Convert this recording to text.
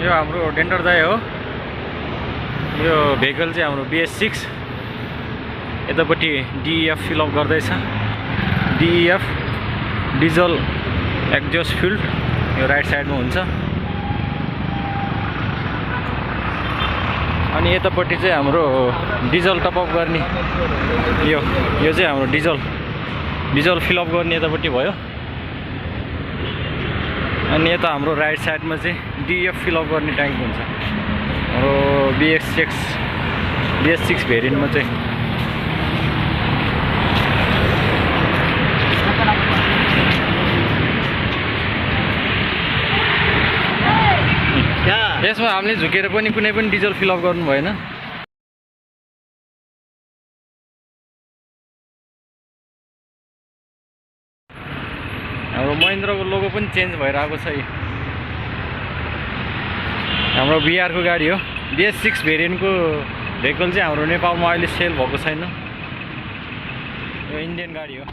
यो हाम्रो डेन्टर दाइ हो। यो भेहिकल चाहिँ हाम्रो Bs6 यतापट्टि DEF फिलअप गर्दैछ। DEF डिजल एक्जस्ट फिल्ड यो राइट साइडमा हुन्छ। अनि यतापट्टि चाहिँ हाम्रो डिजल टपअप गर्ने यो चाहिँ हाम्रो डिजल फिलअप गर्ने यतापट्टि भयो। अनि यता हाम्रो राइट साइडमा चाहिँ DEF फिलअप गर्ने ट्याङ्क हुन्छ हाम्रो Bs6 भेरिएन्टमा चाहिँ। यसमा हामीले झुकेर पनि कुनै पनि डिजल फिलअप गर्नु भएन। हाम्रो महिन्द्राको लोगो पनि चेन्ज भएर आएको छ। हाम्रो बिहारको गाडी हो। Bs6 भेरिएन्टको भेहिकल चाहिँ हाम्रो नेपालमा अहिले सेल भएको छैन। यो इन्डियन गाडी हो।